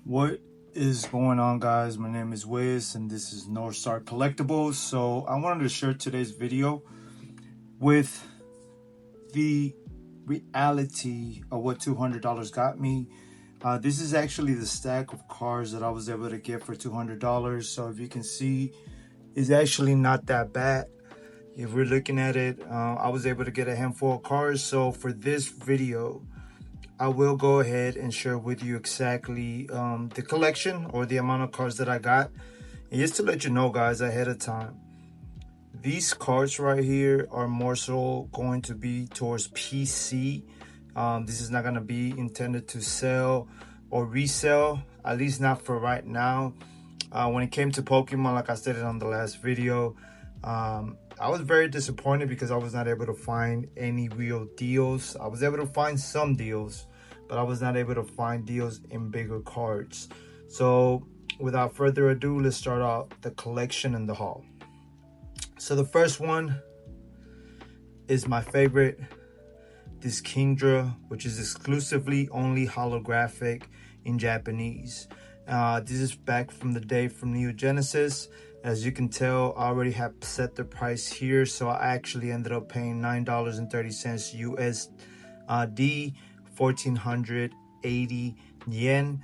What is going on, guys? My name is Wiz and this is North Star Collectibles. So I wanted to share today's video with the reality of what $200 got me. This is actually the stack of cards that I was able to get for $200. So if you can see, it's actually not that bad. If we're looking at it, I was able to get a handful of cards. So for this video, I will go ahead and share with you exactly the collection or the amount of cards that I got. And just to let you know, guys, ahead of time, these cards right here are more so going to be towards PC. This is not going to be intended to sell or resell, at least not for right now. When it came to Pokemon, like I stated on the last video, I was very disappointed because I was not able to find any real deals. I was able to find some deals, but I was not able to find deals in bigger cards. So without further ado, let's start off the collection and the haul. So the first one is my favorite, this Kingdra, which is exclusively only holographic in Japanese. This is back from the day from Neo Genesis. As you can tell, I already have set the price here, so I actually ended up paying $9.30 USD, 1,480 yen.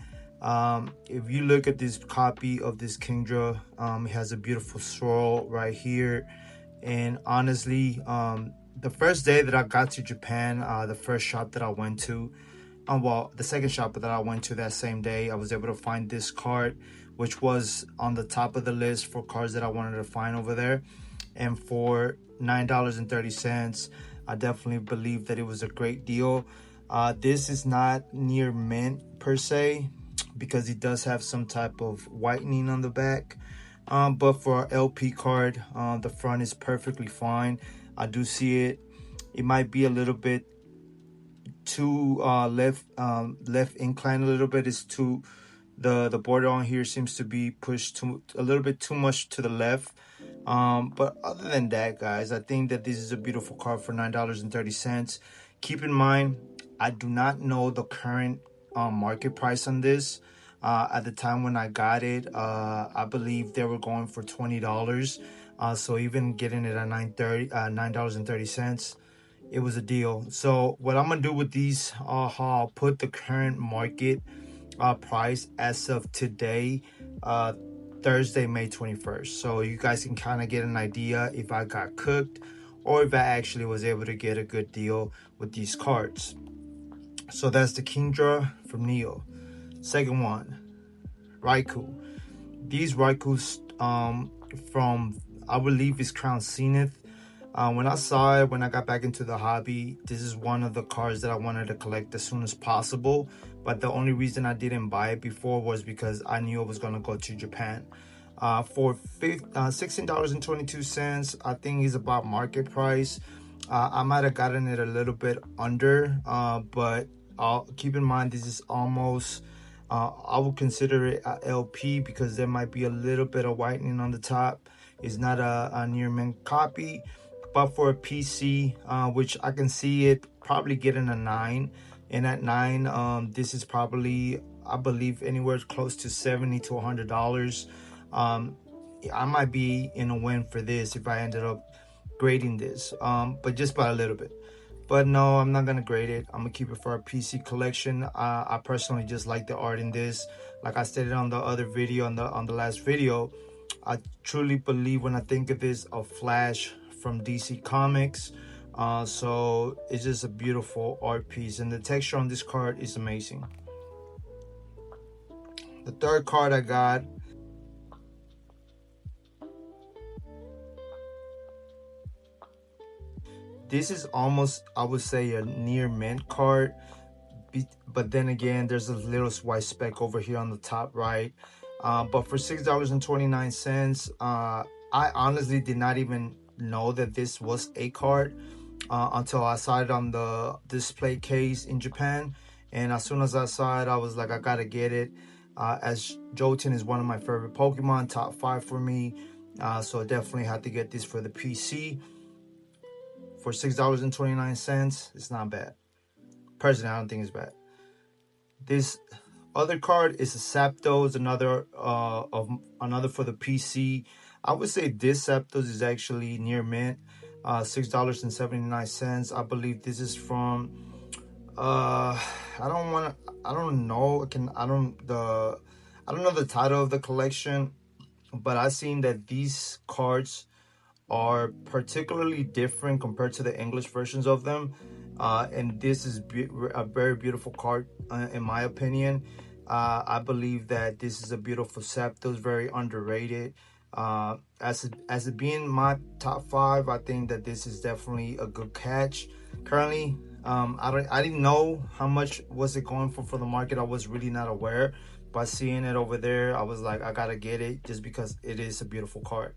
If you look at this copy of this Kingdra, it has a beautiful swirl right here. And honestly, the first day that I got to Japan, the first shop that I went to, well, the second shop that I went to that same day, I was able to find this card, which was on the top of the list for cards that I wanted to find over there. And for $9.30, I definitely believe that it was a great deal. This is not near mint per se, because it does have some type of whitening on the back. But for an LP card, the front is perfectly fine. I do see it. It might be a little bit too left inclined a little bit. Is too the border on here seems to be pushed a little bit too much to the left. But other than that, guys, I think that this is a beautiful card for $9.30. Keep in mind, I do not know the current market price on this. At the time when I got it, I believe they were going for $20. So even getting it at $9.30, it was a deal. So what I'm gonna do with these, I'll put the current market price as of today, Thursday, May 21st. So you guys can kind of get an idea if I got cooked or if I actually was able to get a good deal with these cards. So that's the Kingdra from Neo. Second one, Raikou. These Raikous from, I believe, is Crown Zenith. When I saw it, when I got back into the hobby, this is one of the cards that I wanted to collect as soon as possible. But the only reason I didn't buy it before was because I knew I was going to go to Japan. For $16.22, I think is about market price. I might have gotten it a little bit under, but I'll keep in mind this is almost, I would consider it a LP because there might be a little bit of whitening on the top. It's not a near mint copy. But for a PC, which I can see it probably getting a 9, and at 9, this is probably, I believe, anywhere close to $70 to $100. I might be in a win for this if I ended up grading this, but just by a little bit. But no, I'm not gonna grade it. I'm gonna keep it for a PC collection. I personally just like the art in this. Like I stated on the other video, on the last video, I truly believe when I think of this, a Flash from DC Comics. So it's just a beautiful art piece, and the texture on this card is amazing. The third card I got, this is almost, I would say, a near mint card, but then again, there's a little white speck over here on the top right. But for $6.29, I honestly did not even know that this was a card until I saw it on the display case in Japan. And as soon as I saw it, I was like, I gotta get it. As Jolteon is one of my favorite Pokemon, top 5 for me. So I definitely had to get this for the PC. For $6.29, it's not bad. Personally, I don't think it's bad. This Other card is a Zapdos, another for the PC. I would say this Zapdos is actually near mint, $6.79. I believe this is from I don't want to. I don't know. I don't know the title of the collection, but I've seen that these cards are particularly different compared to the English versions of them. And this is a very beautiful card, in my opinion. I believe that this is a beautiful Zapdos, very underrated. As it being my top five, I think that this is definitely a good catch. Currently, I didn't know how much was it going for the market. I was really not aware. By seeing it over there, I was like, I gotta get it just because it is a beautiful card.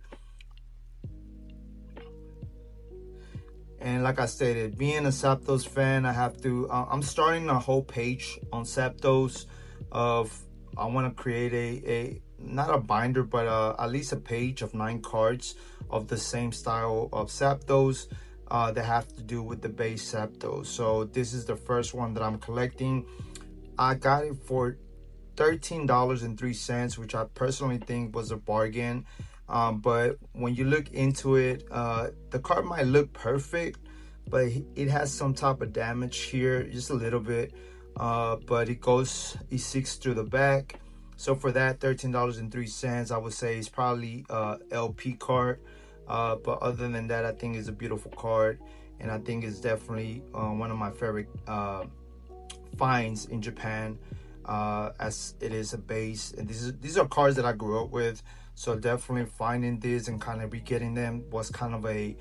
And like I stated, being a Zapdos fan, I have to. I'm starting a whole page on Zapdos. Of I want to create a not a binder, but at least a page of 9 cards of the same style of Zapdos that have to do with the base Zapdos. So this is the first one that I'm collecting. I got it for $13.03, which I personally think was a bargain. But when you look into it, the card might look perfect, but it has some type of damage here, just a little bit. But it seeks through the back. So for that $13.03, I would say it's probably LP card. But other than that, I think it's a beautiful card, and I think it's definitely one of my favorite finds in Japan, as it is a base. And these are cards that I grew up with, so definitely finding this and kind of re-getting them was kind of a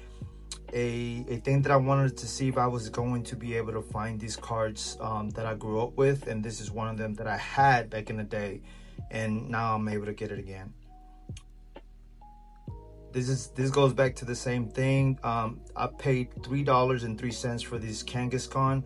thing that I wanted to see if I was going to be able to find these cards that I grew up with, and this is one of them that I had back in the day, and now I'm able to get it again. This goes back to the same thing. I paid $3.03 for this Kangaskhan.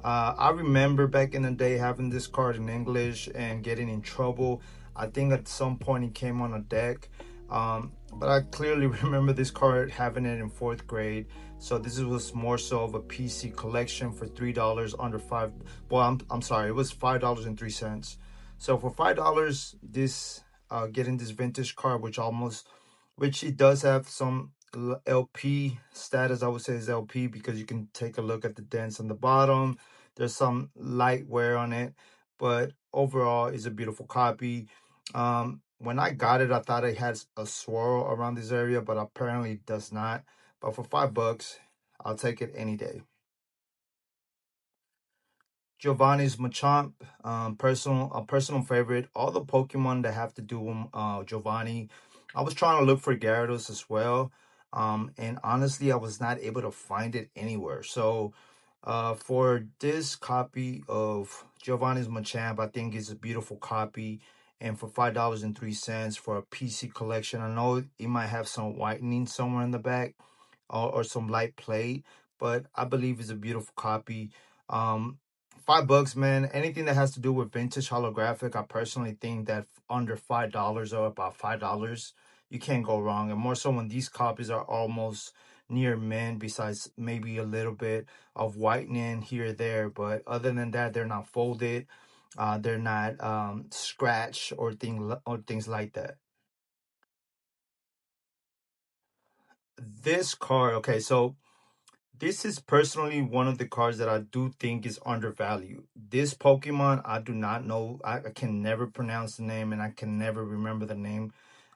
I remember back in the day having this card in English and getting in trouble. I think at some point it came on a deck. But I clearly remember this card having it in 4th grade. So this was more so of a PC collection for $3 under five. Well, I'm sorry, it was $5.03. So for $5, this getting this vintage card, which it does have some LP status. I would say is LP because you can take a look at the dents on the bottom. There's some light wear on it, but overall it's a beautiful copy. When I got it, I thought it had a swirl around this area, but apparently it does not. But for $5, I'll take it any day. Giovanni's Machamp, a personal favorite. All the Pokemon that have to do with Giovanni. I was trying to look for Gyarados as well, and honestly, I was not able to find it anywhere. So, for this copy of Giovanni's Machamp, I think it's a beautiful copy, and for $5.03 for a PC collection, I know it might have some whitening somewhere in the back, or some light plate, but I believe it's a beautiful copy. Um, $5, man. Anything that has to do with vintage holographic, I personally think that under $5 or about $5, you can't go wrong. And more so when these copies are almost near mint, besides maybe a little bit of whitening here or there. But other than that, they're not folded. They're not scratched or things like that. This card, okay, so this is personally one of the cards that I do think is undervalued. This Pokemon, I do not know. I can never pronounce the name, and I can never remember the name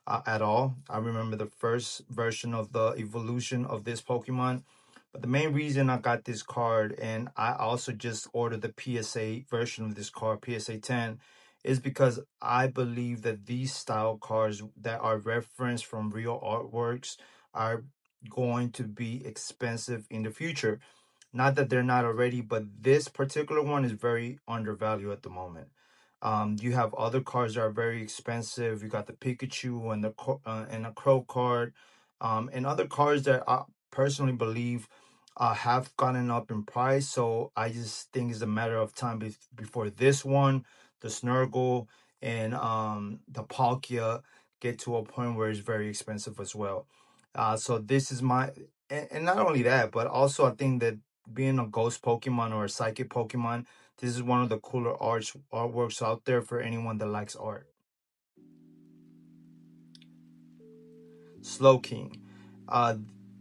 at all. I remember the first version of the evolution of this Pokemon. But the main reason I got this card, and I also just ordered the PSA version of this card, PSA 10, is because I believe that these style cards that are referenced from real artworks are going to be expensive in the future. Not that they're not already, but this particular one is very undervalued at the moment. You have other cards that are very expensive. You got the Pikachu and and a Crow card, and other cards that I personally believe have gotten up in price. So I just think it's a matter of time before this one, the Snurgle, and the Palkia get to a point where it's very expensive as well. So this is and not only that, but also I think that being a ghost Pokemon or a psychic Pokemon, This is one of the cooler artworks out there for anyone that likes art. Slowking. Uh,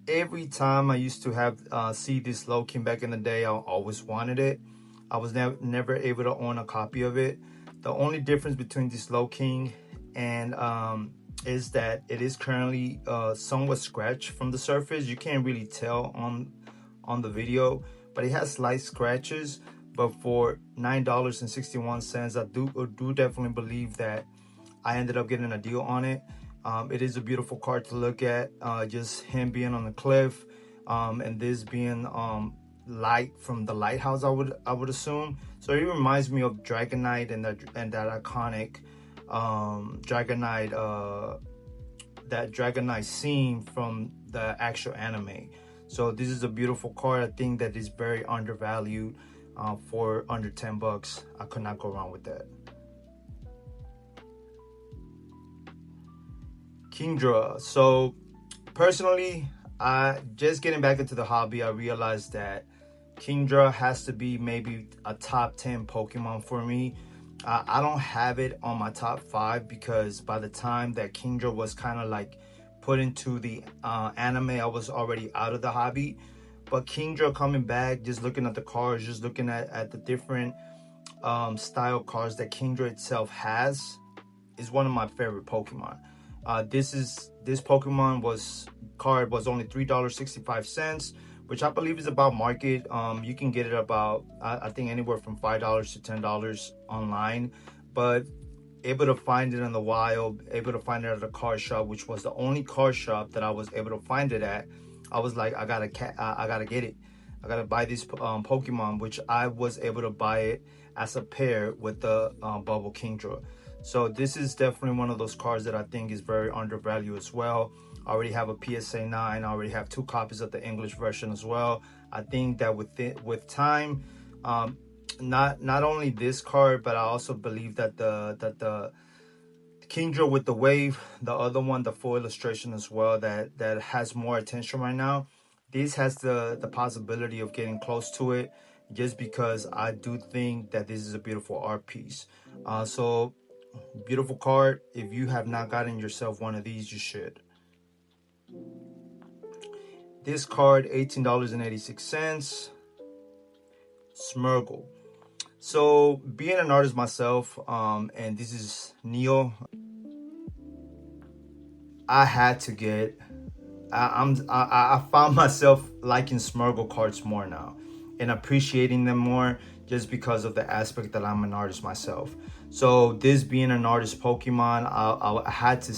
every time I used to have see this Slowking back in the day, I always wanted it. I was never able to own a copy of it. The only difference between this Slowking and is that it is currently somewhat scratched from the surface. You can't really tell on the video, but it has slight scratches. But for $9.61, I do definitely believe that I ended up getting a deal on it. It is a beautiful card to look at. Just him being on the cliff, and this being light from the lighthouse, I would assume. So it reminds me of Dragonite and that iconic Dragonite that Dragonite scene from the actual anime. So this is a beautiful card. I think that is very undervalued for under 10 bucks. I could not go wrong with that. Kingdra. So personally, just getting back into the hobby, I realized that Kingdra has to be maybe a top 10 Pokemon for me. I don't have it on my top 5 because by the time that Kingdra was kind of like put into the anime, I was already out of the hobby. But Kingdra coming back, just looking at the cards, just looking at the different style cards that Kingdra itself has, is one of my favorite Pokemon. This Pokemon card was only $3.65, which I believe is about market. You can get it about I think anywhere from $5 to $10 online, but able to find it in the wild, able to find it at a card shop, which was the only card shop that I was able to find it at. I was like, I gotta get it. I gotta buy this Pokemon, which I was able to buy it as a pair with the Bubble Kingdra. So this is definitely one of those cards that I think is very undervalued as well. I already have a PSA 9. I already have 2 copies of the English version as well. I think that with time, not only this card, but I also believe that the Kingdra with the wave, the other one, the full illustration as well, that has more attention right now. This has the possibility of getting close to it, just because I do think that this is a beautiful art piece. So beautiful card. If you have not gotten yourself one of these, you should. This card, $18.86. Smurgle. So being an artist myself, and this is Neo, I had to get. I found myself liking Smurgle cards more now and appreciating them more, just because of the aspect that I'm an artist myself. So this being an artist Pokemon, I had to.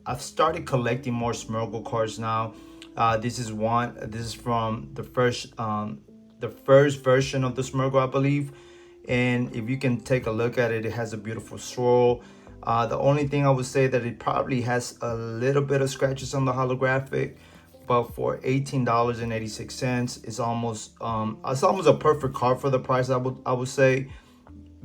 I've started collecting more Smurgle cards now. This is from the first version of the Smurgle, I believe. And if you can take a look at it, it has a beautiful swirl. The only thing I would say that it probably has a little bit of scratches on the holographic, but for $18.86, it's almost a perfect card for the price, I would say,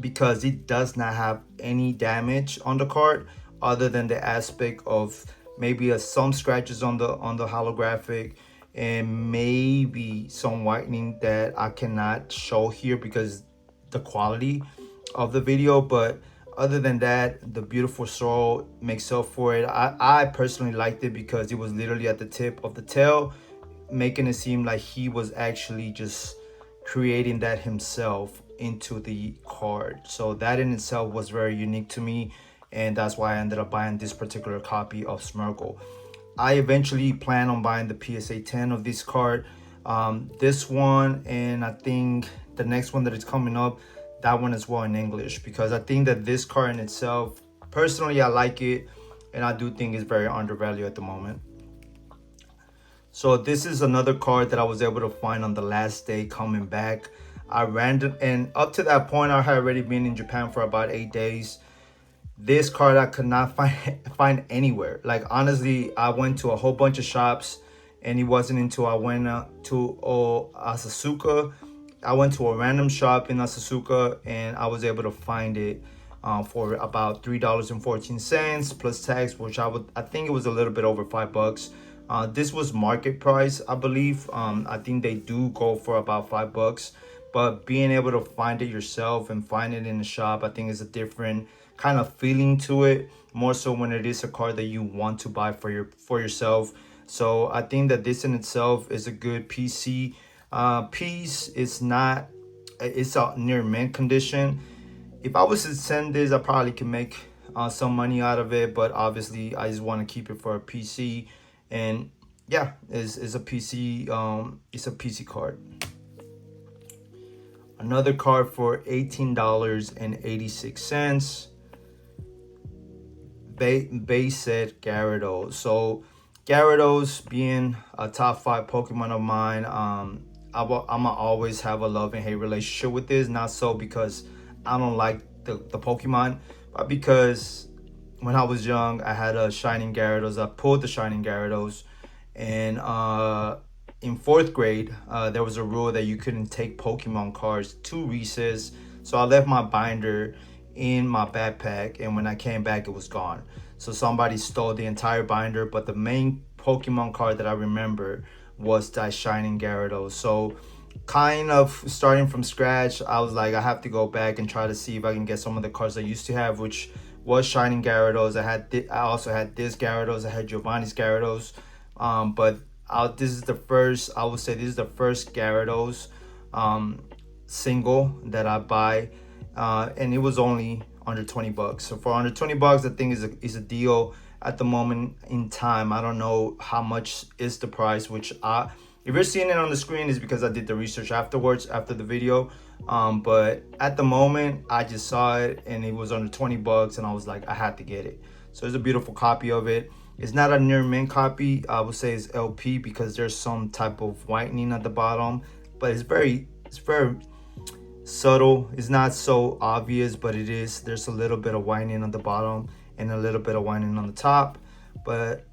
because it does not have any damage on the card other than the aspect of maybe some scratches on the holographic and maybe some whitening that I cannot show here because the quality of the video. But other than that, the beautiful swirl makes up for it. I personally liked it because it was literally at the tip of the tail, making it seem like he was actually just creating that himself into the card. So that in itself was very unique to me, and that's why I ended up buying this particular copy of Smurgle. I eventually plan on buying the PSA 10 of this card. This one, and I think the next one that is coming up, that one as well in English, because I think that this card in itself, personally, I like it, and I do think it's very undervalued at the moment. So this is another card that I was able to find on the last day coming back. I ran, and up to that point, I had already been in Japan for about 8 days. This card I could not find anywhere. Like, honestly, I went to a whole bunch of shops, and it wasn't until I went to Asasuka. I went to a random shop in Asasuka, and I was able to find it for about $3.14 plus tax, which I think it was a little bit over $5. This was market price, I believe. I think they do go for about $5, but being able to find it yourself and find it in the shop, I think is a different kind of feeling to it, more so when it is a card that you want to buy for yourself. So I think that this in itself is a good PC piece. It's a near mint condition. If I was to send this, I probably can make some money out of it, but obviously I just want to keep it for a PC. And yeah, it's a PC. It's a PC card. Another card for $18.86. Base set Gyarados. So Gyarados being a top 5 Pokemon of mine, I'ma always have a love and hate relationship with this. Not so because I don't like the Pokemon, but because when I was young, I had a Shining Gyarados. I pulled the Shining Gyarados, and in 4th grade, there was a rule that you couldn't take Pokemon cards to recess. So I left my binder in my backpack, and when I came back, it was gone. So somebody stole the entire binder, but the main Pokemon card that I remember was that Shining Gyarados. So kind of starting from scratch, I was like, I have to go back and try to see if I can get some of the cards I used to have, which was Shining Gyarados. I also had this Gyarados. I had Giovanni's Gyarados. But this is the first, I would say this is the first Gyarados single that I buy. And it was only under 20 bucks. So for under 20 bucks, I think is a deal at the moment in time. I don't know how much is the price, which if you're seeing it on the screen is because I did the research afterwards, after the video. But at the moment, I just saw it and it was under 20 bucks and I was like, I had to get it. So it's a beautiful copy of it. It's not a near mint copy. I would say it's LP because there's some type of whitening at the bottom, but it's very subtle. It's not so obvious, but it is. There's a little bit of whitening on the bottom and a little bit of whitening on the top, but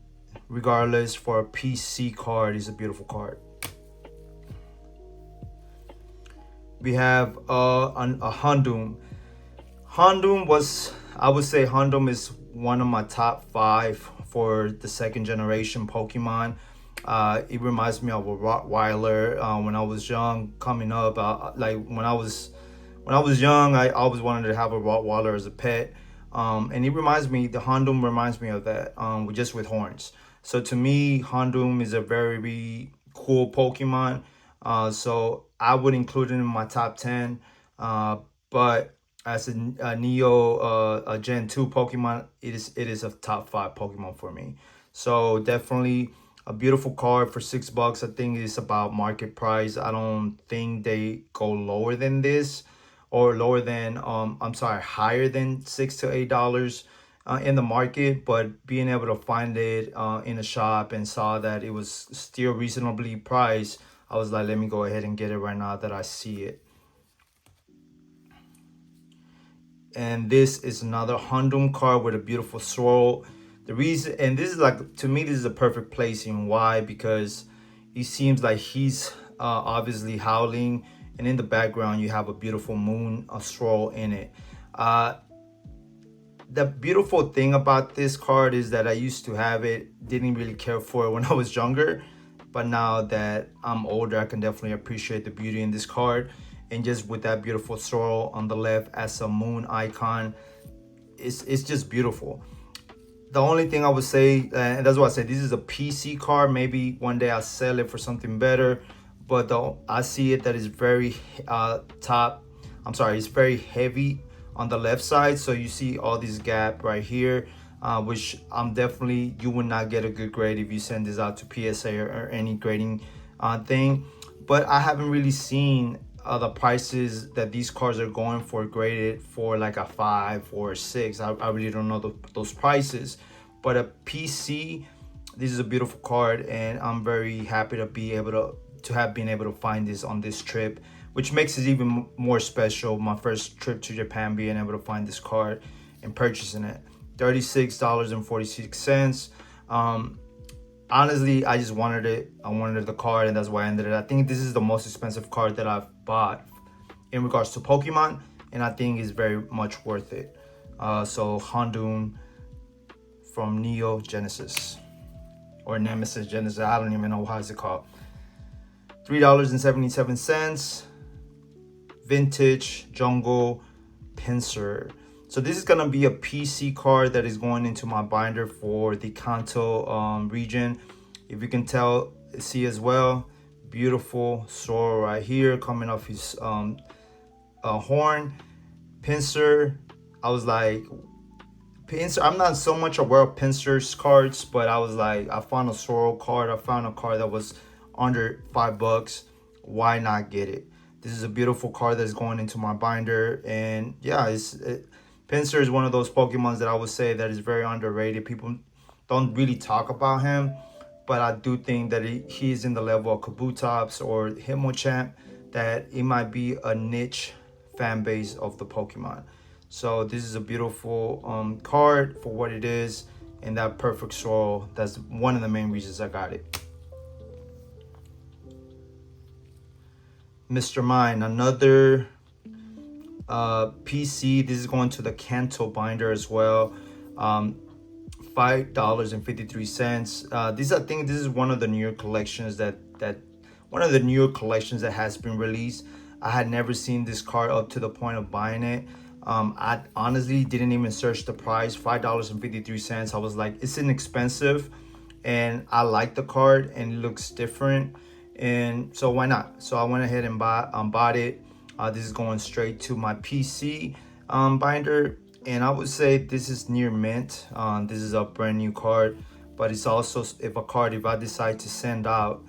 regardless, for a PC card, it's a beautiful card. We have a Houndoom. I would say Houndoom is one of my top 5 for the 2nd generation Pokemon. It reminds me of a Rottweiler. When I was young, coming up, like when I was young, I always wanted to have a Rottweiler as a pet. And the Houndoom reminds me of that, just with horns. So to me, Houndoom is a very cool Pokemon. So I would include it in my top 10. But as a Neo Gen 2 Pokemon, it is a top 5 Pokemon for me. So definitely a beautiful card for $6. I think it's about market price. I don't think they go lower than this, or lower than higher than $6 to $8 in the market. But being able to find it in a shop and saw that it was still reasonably priced, I was like, let me go ahead and get it right now that I see it. And this is another Houndoom card with a beautiful swirl. The reason, and this is like, to me, this is a perfect placing. Why? Because it seems like he's obviously howling, and in the background you have a beautiful moon, a swirl in it. The beautiful thing about this card is that I used to have it, didn't really care for it when I was younger, but now that I'm older, I can definitely appreciate the beauty in this card. And just with that beautiful swirl on the left as a moon icon, it's just beautiful. The only thing I would say, and that's why I said this is a PC card, maybe one day I'll sell it for something better, but I see it that is very it's very heavy on the left side. So you see all this gap right here, which you would not get a good grade if you send this out to PSA or any grading thing. But I haven't really seen the prices that these cards are going for graded for like a 5 or a 6. I really don't know those prices. But a PC, this is a beautiful card, and I'm very happy to be able to have been able to find this on this trip, which makes it even more special. My first trip to Japan, being able to find this card and purchasing it. $36.46. Honestly, I just wanted it. I wanted the card, and that's why I ended it. I think this is the most expensive card that I've bought in regards to Pokemon, and I think it's very much worth it. So Houndoom from Neo Genesis, or Nemesis Genesis, I don't even know how it's called. $3.77. Vintage, Jungle, Pinsir. So this is gonna be a PC card that is going into my binder for the Kanto region. If you can see as well, beautiful swirl right here coming off his horn. Pinsir, I was like, Pinsir, I'm not so much aware of Pinsir's cards, but I was like, I found a swirl card. I found a card that was under $5. Why not get it? This is a beautiful card that's going into my binder, and yeah, Pinsir is one of those Pokemons that I would say that is very underrated. People don't really talk about him, but I do think that he's in the level of Kabutops or Hitmonchan, that it might be a niche fan base of the Pokemon. So this is a beautiful card for what it is, and that perfect swirl. That's one of the main reasons I got it. Mr. Mime, another PC. This is going to the Kanto binder as well. $5.53. I think this is one of the newer collections that has been released. I had never seen this card up to the point of buying it. I honestly didn't even search the price. $5.53. I was like, it's inexpensive, and I like the card and it looks different, and so why not? So I went ahead and bought it. This is going straight to my PC binder, and I would say this is near mint. This is a brand new card, but it's also, if I decide to send out,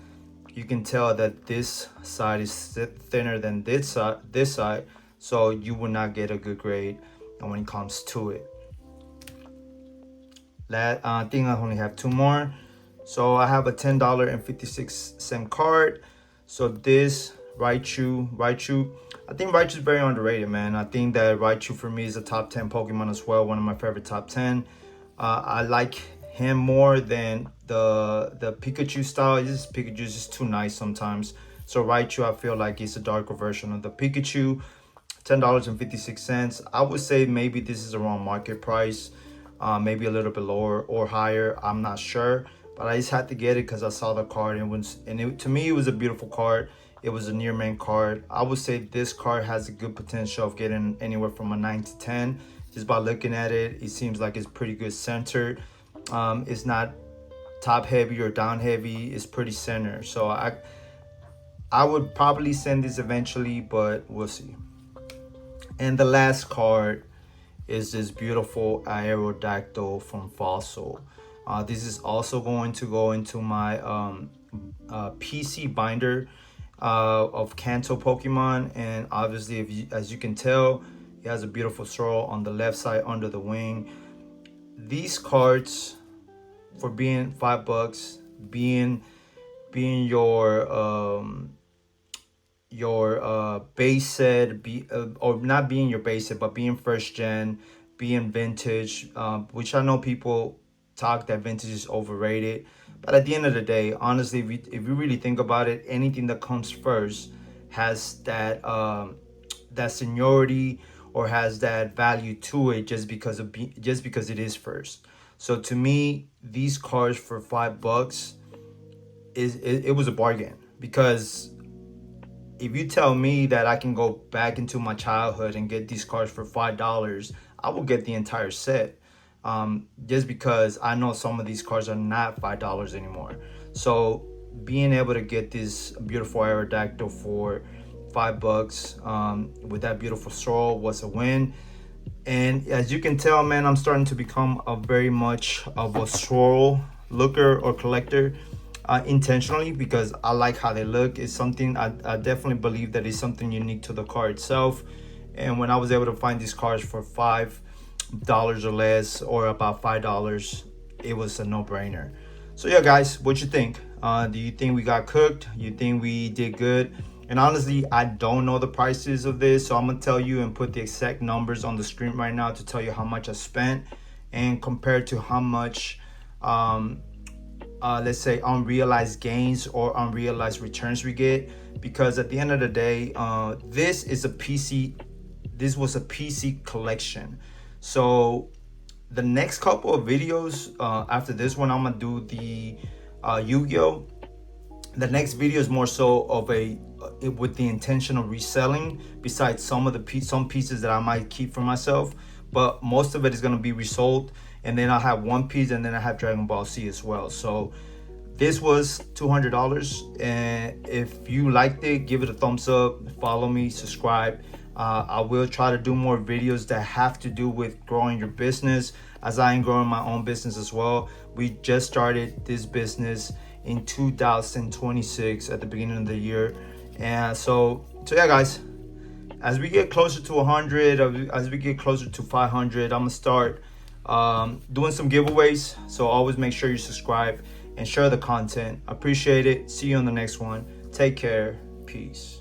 you can tell that this side is thinner than this side, so you will not get a good grade when it comes to it. I think I only have two more. So I have a $10.56 card. So this Raichu, I think Raichu is very underrated, man. I think that Raichu for me is a top 10 Pokemon as well, one of my favorite top 10. I like him more than the Pikachu style. Pikachu is just too nice sometimes. So Raichu, I feel like it's a darker version of the Pikachu. $10.56. I would say maybe this is around market price, maybe a little bit lower or higher. I'm not sure, but I just had to get it because I saw the card, and to me it was a beautiful card. It was a near mint card. I would say this card has a good potential of getting anywhere from a 9 to 10. Just by looking at it, it seems like it's pretty good centered. It's not top heavy or down heavy. It's pretty center. So I would probably send this eventually, but we'll see. And the last card is this beautiful Aerodactyl from Fossil. This is also going to go into my PC binder of Kanto Pokemon, and obviously, as you can tell, it has a beautiful swirl on the left side under the wing. These cards, for being $5, being your base set, or not being your base set, but being first gen, being vintage, which I know people talk that vintage is overrated, but at the end of the day, honestly, if you really think about it, anything that comes first has that that seniority or has that value to it just because it is first. So to me, these cards for $5 it was a bargain, because if you tell me that I can go back into my childhood and get these cards for $5, I will get the entire set. Just because I know some of these cards are not $5 anymore. So being able to get this beautiful Aerodactyl for $5 with that beautiful swirl was a win. And as you can tell, man, I'm starting to become a very much of a swirl looker or collector. Intentionally, because I like how they look. It's something I definitely believe that is something unique to the card itself. And when I was able to find these cards for $5 or less, or about $5, it was a no-brainer. So yeah, guys, what you think? Do you think we got cooked? You think we did good? And honestly, I don't know the prices of this, so I'm gonna tell you and put the exact numbers on the screen right now to tell you how much I spent, and compared to how much let's say unrealized gains or unrealized returns we get. Because at the end of the day, this was a PC collection. So the next couple of videos after this one, I'm gonna do the Yu-Gi-Oh. The next video is more so of a with the intention of reselling, besides some pieces that I might keep for myself, but most of it is going to be resold. And then I have One Piece, and then I have Dragon Ball Z as well. So this was $200, and if you liked it, give it a thumbs up, follow me, subscribe. I will try to do more videos that have to do with growing your business, as I am growing my own business as well. We just started this business in 2026 at the beginning of the year. And so yeah, guys, as we get closer to 100, as we get closer to 500, I'm gonna start doing some giveaways. So always make sure you subscribe and share the content. Appreciate it. See you on the next one. Take care. Peace.